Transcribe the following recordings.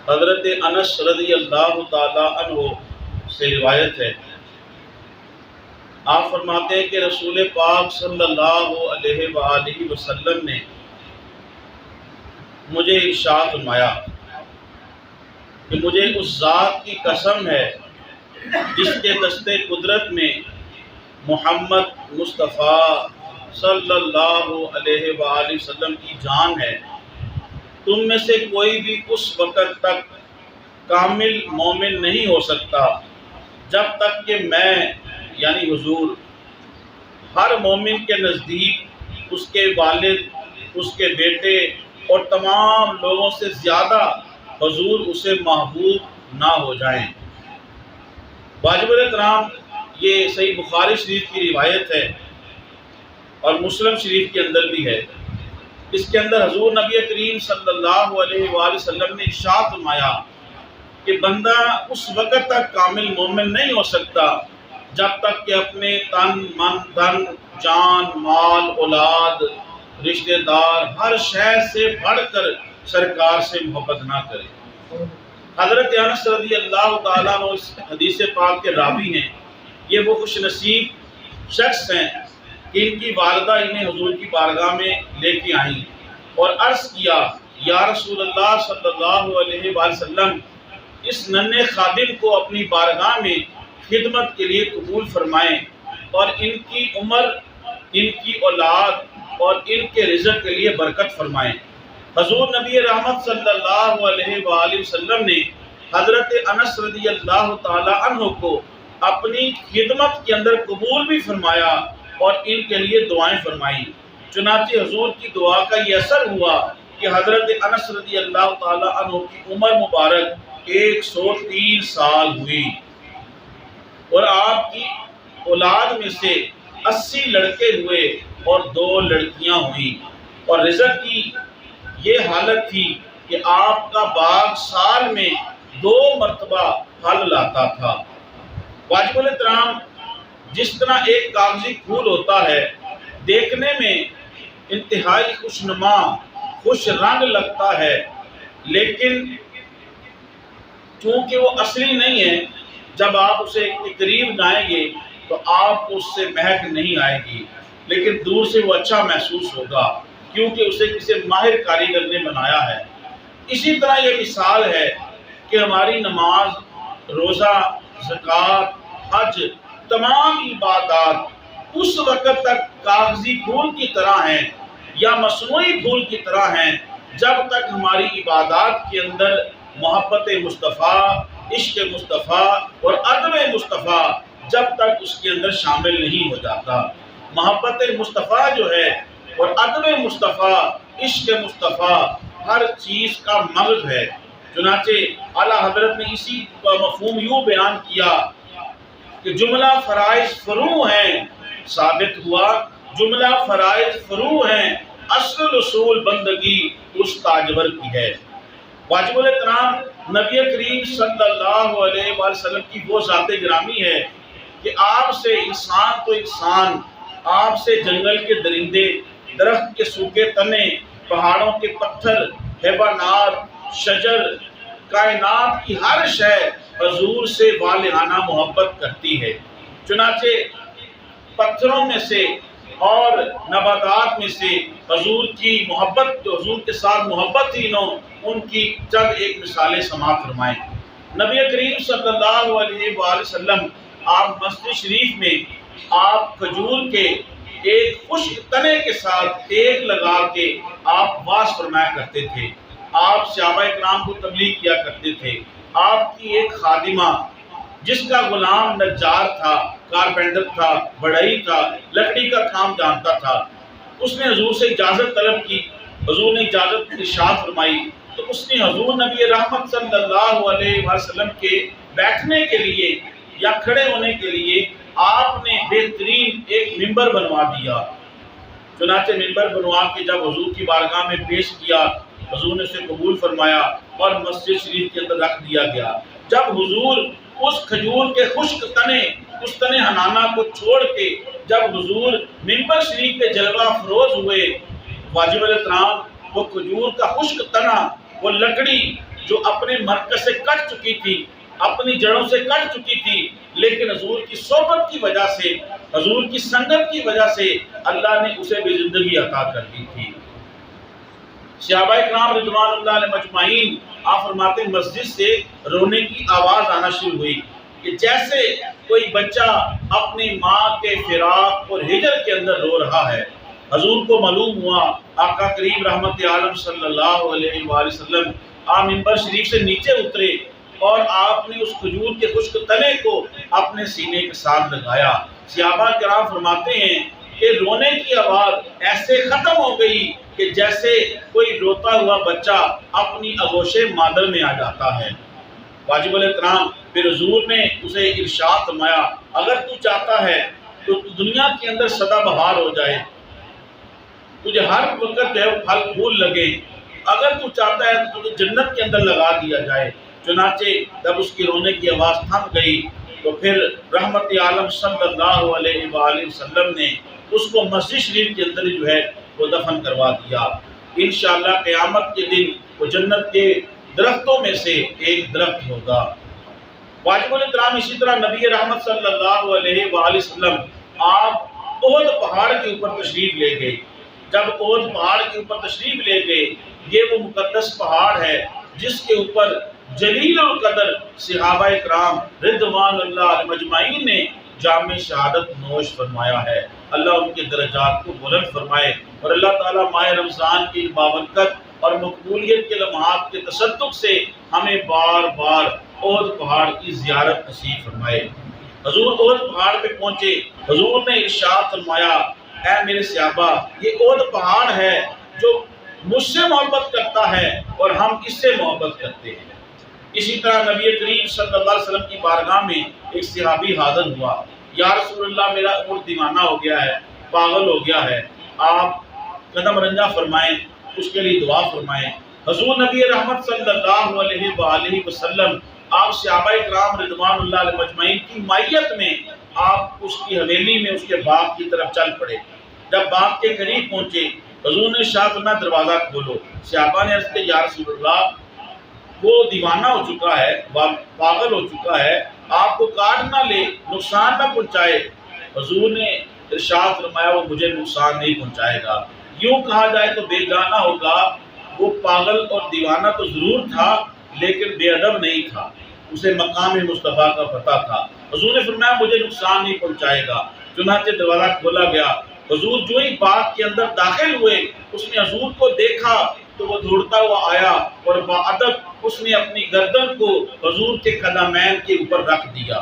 حضرت انس رضی اللہ تعالی عنہ سے روایت ہے، آپ فرماتے ہیں کہ رسول پاک صلی اللہ علیہ وآلہ وسلم نے مجھے ارشاد فرمایا کہ مجھے اس ذات کی قسم ہے جس کے دستے قدرت میں محمد مصطفیٰ صلی اللہ علیہ وآلہ وسلم کی جان ہے، تم میں سے کوئی بھی اس وقت تک کامل مومن نہیں ہو سکتا جب تک کہ میں یعنی حضور ہر مومن کے نزدیک اس کے والد، اس کے بیٹے اور تمام لوگوں سے زیادہ حضور اسے محبوب نہ ہو جائیں۔ واجب الاحترام، یہ صحیح بخاری شریف کی روایت ہے اور مسلم شریف کے اندر بھی ہے۔ اس کے اندر حضور نبی کریم صلی اللہ علیہ وآلہ وسلم نے ارشاد فرمایا کہ بندہ اس وقت تک کامل مومن نہیں ہو سکتا جب تک کہ اپنے تن، من، دھن، جان، مال، اولاد، رشتہ دار، ہر شے سے بڑھ کر سرکار سے محبت نہ کرے۔ حضرت انس رضی اللہ تعالیٰ عنہ اس حدیث پاک کے راوی ہیں۔ یہ وہ خوش نصیب شخص ہیں کہ ان کی والدہ انہیں حضور کی بارگاہ میں لے کے آئیں اور عرض کیا، یا رسول اللہ صلی اللہ علیہ وآلہ وسلم، اس ننھے خادم کو اپنی بارگاہ میں خدمت کے لیے قبول فرمائیں اور ان کی عمر، ان کی اولاد اور ان کے رزق کے لیے برکت فرمائیں۔ حضور نبی رحمت صلی اللہ علیہ وآلہ وسلم نے حضرت انس رضی اللہ تعالی عنہ کو اپنی خدمت کے اندر قبول بھی فرمایا اور ان کے لیے دعائیں فرمائیں۔ چنانچہ حضور کی دعا کا یہ اثر ہوا کہ حضرت انس رضی اللہ تعالی عنہ کی عمر مبارک 103 سال ہوئی اور آپ کی اولاد میں سے 80 لڑکے ہوئے اور 2 لڑکیاں ہوئیں، اور رزق کی یہ حالت تھی کہ آپ کا باغ سال میں 2 مرتبہ پھل لاتا تھا۔ واجب الاحترام، جس طرح ایک کاغذی پھول ہوتا ہے، دیکھنے میں انتہائی خوشنما، خوش رنگ لگتا ہے، لیکن چونکہ وہ اصلی نہیں ہے، جب آپ اسے قریب جائیں گے تو آپ کو اس سے مہک نہیں آئے گی، لیکن دور سے وہ اچھا محسوس ہوگا کیونکہ اسے کسی ماہر کاریگر نے بنایا ہے۔ اسی طرح یہ مثال ہے کہ ہماری نماز، روزہ، زکوٰۃ، حج، تمام عبادات اس وقت تک کاغذی پھول کی طرح ہیں یا مصنوعی پھول کی طرح ہیں جب تک ہماری عبادات کے اندر محبت مصطفیٰ، عشق مصطفیٰ اور ادب مصطفیٰ جب تک اس کے اندر شامل نہیں ہو جاتا۔ محبت مصطفیٰ جو ہے اور ادب مصطفیٰ، عشق مصطفیٰ ہر چیز کا مغز ہے۔ چنانچہ اعلیٰ حضرت نے اسی مفہوم یوں بیان کیا کہ جملہ فرائض فروع ہیں، ثابت ہوا جملہ فرائض فروع ہیں، اصل اصول بندگی اس تاجور کی ہے۔ واجب الاحترام، نبی کریم صلی اللہ علیہ وآلہ وسلم کی وہ ذات گرامی ہے کہ آپ سے انسان تو انسان، آپ سے جنگل کے درندے، درخت کے سوکھے تنے، پہاڑوں کے پتھر، حیوانات، شجر، کائنات کی ہر شے حضور سے والہانہ محبت کرتی ہے۔ چنانچہ پتھروں میں سے اور نباتات میں سے حضور کی محبت، جو حضور کے ساتھ محبت تھی، ان کی چند ایک مثالیں سماعت فرمائیں۔ نبی کریم صلی اللہ علیہ وآلہ وسلم آپ مسجد شریف میں آپ کھجور کے ایک خشک تنے کے ساتھ ٹیک لگا کے آپ واعظ فرمایا کرتے تھے۔ آپ صحابہ کرام کو تبلیغ کیا کرتے تھے۔ آپ کی ایک خادمہ جس کا غلام نجار تھا، کارپینٹر تھا، بڑھئی تھا، لکڑی کا کام جانتا تھا، اس نے حضور سے اجازت طلب کی۔ حضور نے اجازت ارشاد فرمائی تو اس نے حضور نبی رحمت صلی اللہ علیہ وسلم کے بیٹھنے کے لیے یا کھڑے ہونے کے لیے آپ نے بہترین ایک ممبر بنوا دیا۔ چنانچہ ممبر بنوا کے جب حضور کی بارگاہ میں پیش کیا، حضور نے اسے قبول فرمایا اور مسجد شریف کے اندر رکھ دیا گیا۔ جب حضور اس کھجور کے خشک تنے، اس تنے حنانہ کو چھوڑ کے جب حضور ممبر شریف پہ جلوہ افروز ہوئے، واجب الاحترام وہ کھجور کا خشک تنا، وہ لکڑی جو اپنے مرکز سے کٹ چکی تھی، اپنی جڑوں سے کٹ چکی تھی، لیکن حضور کی صحبت کی وجہ سے، حضور کی سنگت کی وجہ سے اللہ نے اسے بھی زندگی عطا کر دی تھی۔ صحابہ کرام رضوان اللہ علیہ مجمعین، آپ فرماتے ہیں مسجد سے رونے کی آواز آنا شروع ہوئی کہ جیسے کوئی بچہ اپنی ماں کے فراق اور ہجر کے اندر رو رہا ہے۔ حضور کو معلوم ہوا، آقا کریم رحمت عالم صلی اللہ علیہ وآلہ وسلم آپ منبر شریف سے نیچے اترے اور آپ نے اس کھجور کے خشک تنے کو اپنے سینے کے ساتھ لگایا۔ صحابہ کرام فرماتے ہیں کہ رونے کی آواز ایسے ختم ہو گئی کہ جیسے کوئی روتا ہوا بچہ اپنی آغوش مادر میں آ جاتا ہے۔ واجب الاحترام، پھر حضور نے اسے ارشاد فرمایا، اگر تو چاہتا ہے تو دنیا کے اندر سدا بہار ہو جائے، تجھے ہر وقت جو ہے پھل پھول لگے، اگر تو چاہتا ہے تو تجھے جنت کے اندر لگا دیا جائے۔ چنانچہ جب اس کی رونے کی آواز تھم گئی تو پھر رحمت عالم صلی اللہ علیہ وآلہ وسلم نے اس کو مسجد شریف کے اندر جو ہے وہ دفن کروا دیا۔ انشاءاللہ قیامت کے دن وہ جنت کے درختوں میں سے ایک درخت ہوگا۔ واجب الاحترام، اسی طرح نبی رحمت صلی اللہ علیہ وآلہ وسلم آپ احد پہاڑ کے اوپر تشریف لے گئے۔ جب احد پہاڑ کے اوپر تشریف لے گئے، یہ وہ مقدس پہاڑ ہے جس کے اوپر جلیل القدر صحابہ کرام رضوان اللہ علیہ مجمعین نے جام شہادت نوش فرمایا ہے۔ اللہ ان کے درجات کو بلند فرمائے، اور اللہ تعالیٰ ماہ رمضان کی بابرکت اور مقبولیت کے لمحات کے تصدق سے ہمیں بار بار احد پہاڑ کی زیارت نصیب فرمائے۔ حضور احد پہاڑ پہ پہنچے، حضور نے ارشاد فرمایا، اے میرے صحابہ، یہ احد پہاڑ ہے جو مجھ سے محبت کرتا ہے اور ہم اس سے محبت کرتے ہیں۔ اسی طرح نبی کریم صلی اللہ علیہ وسلم کی بارگاہ میں ایک صحابی حاضر ہوا، یا رسول اللہ، میرا عمر دیوانہ ہو گیا ہے، پاگل ہو گیا ہے، آپ قدم رنجہ فرمائیں، اس کے لیے دعا فرمائیں۔ حضور نبی رحمت صلی اللہ علیہ وآلہ وسلم آپ صحابہ کرام رضوان اللہ علیہ مجمعین کی معیت میں آپ اس کی حویلی میں اس کے باغ کی طرف چل پڑے۔ جب باغ کے قریب پہنچے، حضور نے ارشاد فرمایا، دروازہ کھولو۔ صحابہ نے عرض کیا، یا رسول اللہ، وہ دیوانہ ہو چکا ہے، پاگل ہو چکا ہے، آپ کو کاٹ نہ لے، نقصان نہ پہنچائے۔ حضور نے ارشاد فرمایا، وہ مجھے نقصان نہیں پہنچائے گا۔ یوں کہا جائے تو بے گانہ ہوگا، وہ پاگل اور دیوانہ تو ضرور تھا لیکن بے ادب نہیں تھا، اسے مقام مصطفیٰ کا پتہ تھا۔ حضور نے فرمایا، مجھے نقصان نہیں پہنچائے گا۔ چنانچہ دروازہ کھولا گیا، حضور جو ہی باغ کے اندر داخل ہوئے، اس نے حضور کو دیکھا تو وہ دوڑتا ہوا آیا اور باادب اس نے اپنی گردن کو حضور کے قدمین کے اوپر رکھ دیا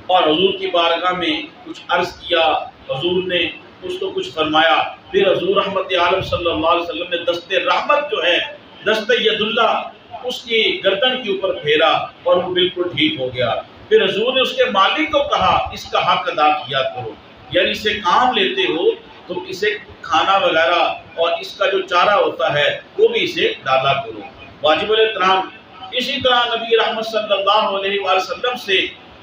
اور حضور کی بارگاہ میں کچھ عرض کیا۔ حضور نے اس کو کچھ فرمایا، پھر حضور رحمت عالم صلی اللہ علیہ وسلم نے دست رحمت جو ہے، دست ید اللہ، اس کی گردن کے اوپر پھیرا اور وہ بالکل ٹھیک ہو گیا۔ پھر حضور نے اس کے مالک کو کہا، اس کا حق ادا کیا کرو، یعنی اسے کام لیتے ہو تو اسے کھانا وغیرہ اور اس کا جو چارہ ہوتا ہے وہ بھی اسے ڈالا کرو۔ واجب الاحترام، اسی طرح نبی رحمت صلی اللہ علیہ وآلہ وسلم سے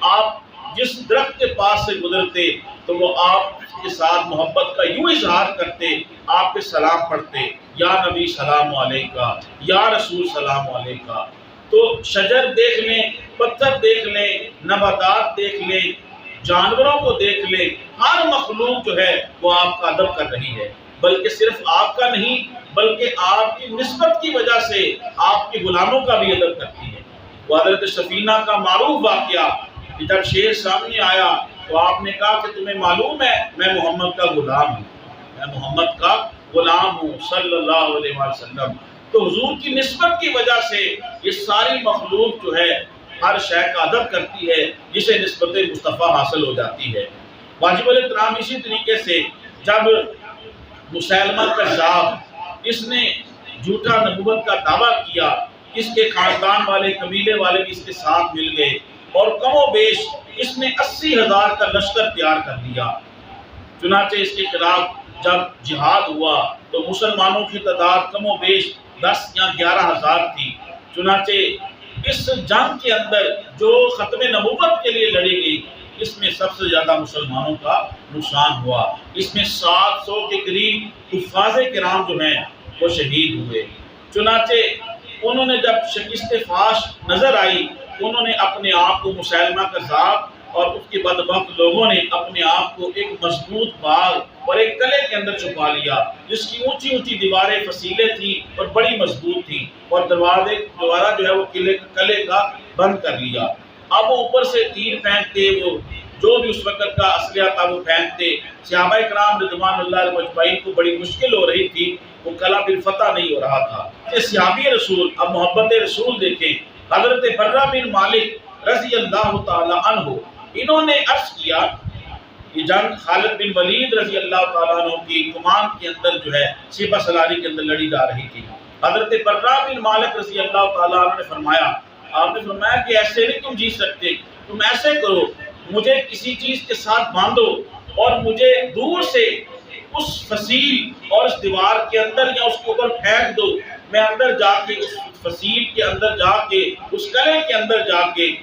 آپ جس درخت کے پاس سے گزرتے تو وہ آپ کے ساتھ محبت کا یوں اظہار کرتے، آپ پہ سلام پڑھتے، یا نبی سلام علیکہ، یا رسول سلام علیکہ۔ تو شجر دیکھ لیں، پتھر دیکھ لیں، نباتات دیکھ لیں، جانوروں کو دیکھ لیں، ہر مخلوق جو ہے وہ آپ کا ادب کر رہی ہے، بلکہ صرف آپ کا نہیں بلکہ آپ کی نسبت کی وجہ سے آپ کے غلاموں کا بھی ادب کرتی ہے۔ وہ حضرت سفینہ کا معروف واقعہ، جب شیر سامنے آیا تو آپ نے کہا کہ تمہیں معلوم ہے میں محمد کا غلام ہوں، میں محمد کا غلام ہوں صلی اللہ علیہ وسلم۔ تو حضور کی نسبت کی وجہ سے یہ ساری مخلوق جو ہے ہر شے کا ادب کرتی ہے، جسے نسبت مصطفیٰ حاصل ہو جاتی ہے۔ واجب الاحترام، اسی طریقے سے جب مسیلمہ کذاب، اس نے جھوٹا نبوت کا دعویٰ کیا، اس کے خاندان والے، قبیلے والے بھی اس کے ساتھ مل گئے اور کم و بیش اس نے 80,000 کا لشکر تیار کر دیا۔ چنانچہ اس کے خلاف جب جہاد ہوا تو مسلمانوں کی تعداد کم و بیش 10 یا 11,000 تھی۔ چنانچہ اس جنگ کے اندر جو ختم نبوت کے لیے لڑی گئی، اس میں سب سے زیادہ مسلمانوں کا نقصان ہوا۔ اس میں 700 کے قریب حفاظ کرام جو ہیں وہ شہید ہوئے۔ چنانچہ انہوں نے جب شکست فاش نظر آئی، انہوں نے اپنے آپ کو مسیلمہ کذاب اور اس کے بدبخت لوگوں نے اپنے آپ کو ایک مضبوط باغ اور ایک قلعے کے اندر چھپا لیا، جس کی اونچی اونچی دیواریں فصیلیں تھیں اور بڑی مضبوط تھیں، اور دوبارہ جو ہے وہ قلعے کا بند کر لیا۔ اب وہ اوپر سے تیر پھینکتے، وہ جو بھی اس وقت کا اسلحہ تھا وہ پھینکتے۔ صحابہ کرام رضوان اللہ علیہم اجمعین کو بڑی مشکل ہو رہی تھی، وہ قلعہ پھر فتح نہیں ہو رہا تھا۔ یہ صحابی رسول، اب محبت رسول دیکھیں، حضرت برہ بن مالک رضی اللہ تعالی عنہ، انہوں نے عرض کیا کہ جنگ خالد بن ولید رضی اللہ تعالیٰ عنہ کی کمان کے اندر جو ہے سپہ سالاری کے اندر لڑی جا رہی تھی۔ حضرت برہ بن مالک رضی اللہ تعالیٰ عنہ نے فرمایا، آپ نے فرمایا کہ ایسے نہیں تم جیت سکتے، تم ایسے کرو، مجھے کسی چیز کے ساتھ باندھو اور مجھے دور سے اس فصیل اور اس دیوار کے اندر یا اس کے اوپر پھینک دو، میں اندر جا کے اس فصیل کے اندر جا کے اس قلعے کے اندر جا کے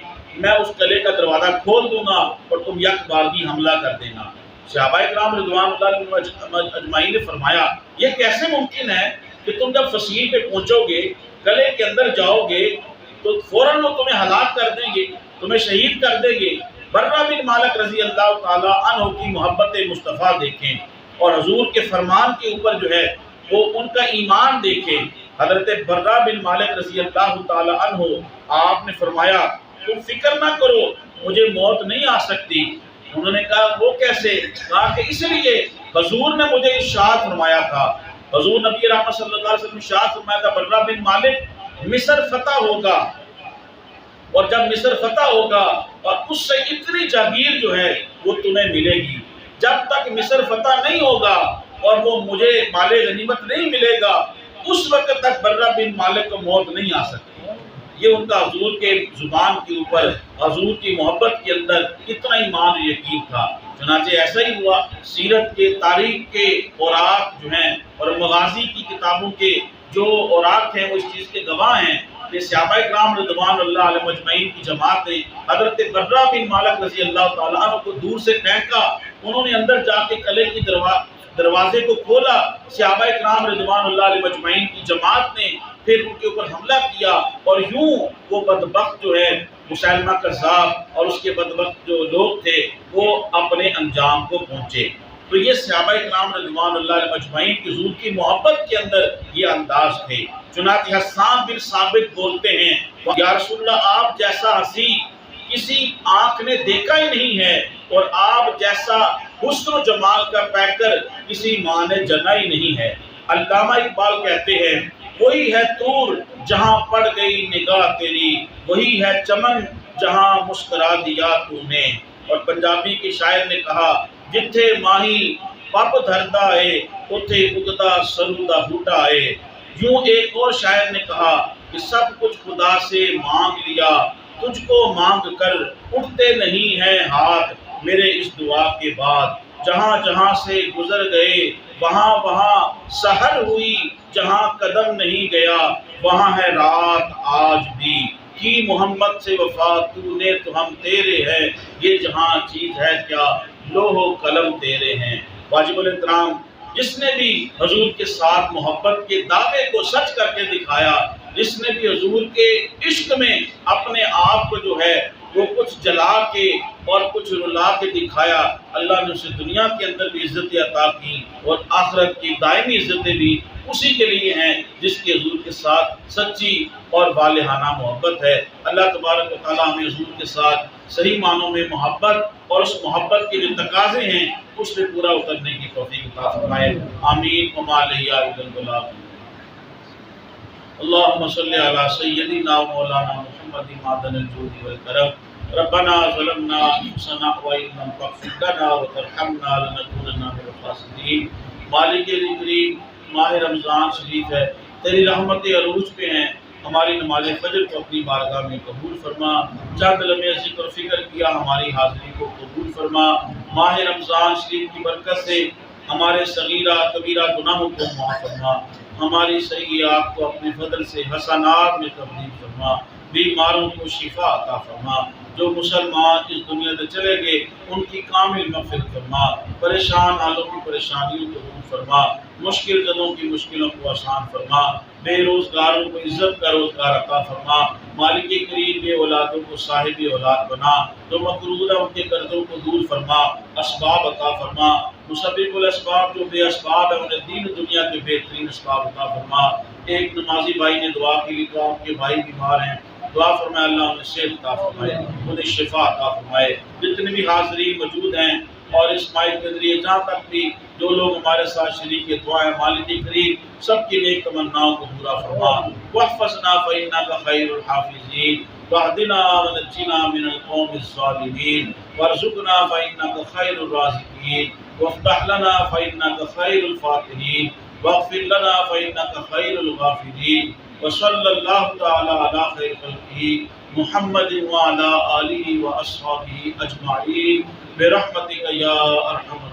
میں اس قلعے کا دروازہ کھول دوں گا اور تم یک بارگی حملہ کر دینا۔ صحابہ کرام رضوان اللہ علیہم اجمعین نے فرمایا، یہ کیسے ممکن ہے کہ تم جب فصیل پہ پہنچو گے، قلعے کے اندر جاؤ گے تو فوراً وہ تمہیں ہلاک کر دیں گے، تمہیں شہید کر دیں گے۔ برہ بن مالک رضی اللہ تعالی عنہ کی محبت مصطفیٰ دیکھیں اور حضور کے فرمان کے اوپر جو ہے وہ ان کا ایمان دیکھیں۔ حضرت برہ بن مالک رضی اللہ تعالی عنہ، آپ نے فرمایا تم فکر نہ کرو، مجھے موت نہیں آ سکتی۔ انہوں نے کہا وہ کیسے؟ کہا کہ اس لیے حضور نے مجھے ارشاد فرمایا تھا، حضور نبی رحمت صلی اللہ علیہ وسلم ارشاد فرمایا تھا، برہ بن مالک مصر فتح ہوگا، اور جب مصر فتح ہوگا اور اس سے اتنی جاگیر جو ہے وہ تمہیں ملے گی، جب تک مصر فتح نہیں ہوگا اور وہ مجھے مال غنیمت نہیں ملے گا، اس وقت تک برہ بن مالک کو موت نہیں آ سکتی۔ یہ ان کا حضور کے زبان کے اوپر، حضور کی محبت کے اندر اتنا ایمان یقین تھا۔ چنانچہ ایسا ہی ہوا، سیرت کے، تاریخ کے اوراق جو ہیں اور مغازی کی کتابوں کے جو اوراق ہیں وہ اس چیز کے گواہ ہیں کہ صحابہ کرام رضوان اللہ علیہم اجمعین کی جماعت نے حضرت برہ بن مالک رضی اللہ تعالیٰ عنہ کو دور سے پھینکا، انہوں نے اندر جا کے قلعے کی دروازے کو کھولا، صحابہ کرام رضوان اللہ علیہم اجمعین کی جماعت نے پھر ان کے اوپر حملہ کیا، اور یوں وہ بدبخت جو ہے مسیلمہ کذاب اور اس کے بدبخت جو لوگ تھے وہ اپنے انجام کو پہنچے۔ تو یہ صحابہ کرام رضوان اللہ علیہم اجمعین کی حضور کی محبت کے اندر یہ انداز تھے۔ چنانچہ حسان بن ثابت بولتے ہیں، یا رسول اللہ آپ جیسا ہنسی کسی آنکھ نے دیکھا ہی نہیں ہے، اور آپ جیسا حسن و جمال کا پیکر کسی ماں نے جنا ہی نہیں ہے۔ علامہ اقبال کہتے ہیں، وہی ہے طور جہاں پڑ گئی نگاہ تیری، وہی ہے چمن جہاں مسکرا دیا تو نے۔ اور پنجابی کے شاعر نے کہا، جتھے ماہی پپ دھردا ہے اتھے اگدا سرو دا بوٹا ہے۔ یوں ایک اور شاعر نے کہا کہ سب کچھ خدا سے مانگ لیا، تجھ کو مانگ کر اٹھتے نہیں ہیں ہاتھ میرے اس دعا کے بعد۔ جہاں جہاں سے گزر گئے وہاں وہاں سحر ہوئی، جہاں قدم نہیں گیا وہاں ہے رات آج بھی۔ کی محمد سے وفا تو نے تو ہم تیرے ہیں، یہ جہاں چیز ہے کیا لوح و قلم تیرے ہیں۔ واجب الاحترام، جس نے بھی حضور کے ساتھ محبت کے دعوے کو سچ کر کے دکھایا، جس نے بھی حضور کے عشق میں اپنے آپ کو جو ہے وہ کچھ جلا کے اور کچھ رلا کے دکھایا، اللہ نے اسے دنیا کے اندر بھی عزت عطا کی اور آخرت کی دائمی عزتیں بھی اسی کے لیے ہیں جس کی حضور کے ساتھ سچی اور والہانہ محبت ہے۔ اللہ تبارک و تعالیٰ ہمیں حضور کے ساتھ صحیح معنوں میں محبت اور اس محبت کے جو تقاضے ہیں اس میں پورا اترنے کی توفیق عطا فرمائے۔ آمین وما علیہ الا البلاغ۔ اللهم صل على سيدنا ومولانا محمد معدن الجود والكرم۔ ربنا ظلمنا انفسنا وان لم تغفر لنا وترحمنا لنكونن من الخاسرين۔ مالک کریم، ماہ رمضان شریف ہے، تیری رحمت عروج پہ ہیں، ہماری نماز فجر کو اپنی بارگاہ میں قبول فرما، چند لمحے ذکر و فکر کیا ہماری حاضری کو قبول فرما۔ ماہ رمضان شریف کی برکت سے ہمارے صغیرہ کبیرہ گناہوں کو معاف فرما، ہماری سیئات کو اپنے فضل سے حسنات میں تبدیل فرما، بیماروں کو شفا عطا فرما، جو مسلمان اس دنیا سے چلے گئے ان کی کامل مغفرت فرما، پریشان حالوں کی پریشانیوں کو دور فرما، مشکل زدوں کی مشکلوں کو آسان فرما۔ بے روزگاروں کو عزت کا روزگار عطا فرما، مالک کریم بے اولادوں کو صاحب اولاد بنا، جو مقروض ہیں ان کے قرضوں کو دور فرما، اسباب عطا فرما، مسبب الاسباب جو بے اسباب ہیں انہیں دین و دنیا کے بہترین اسباب عطا فرما۔ ایک نمازی بھائی نے دعا کی لی، دعا ان کے بھائی بیمار ہیں، دعا فرمائے اللہ انہیں صحت عطا فرمائے، انہیں شفا عطا فرمائے۔ جتنے بھی حاضرین موجود ہیں اور اس مائک کے ذریعے جہاں تک بھی جو لوگ ہمارے ساتھ شریک دعا ہے، مالک کریم سب کی نیک تمناؤں کو پورا فرما۔ واحفظنا فإنك خير الحافظين، واهدنا ونجنا من القوم الظالمين، وارزقنا فإنك خير الرازقين، وافتح لنا فإنك خير الفاتحين، واغفر لنا فإنك خير الغافرين، وصلى الله تعالى على خير خلقه محمد وعلى آله وأصحابه أجمعين برحمتك يا أرحم الراحمين۔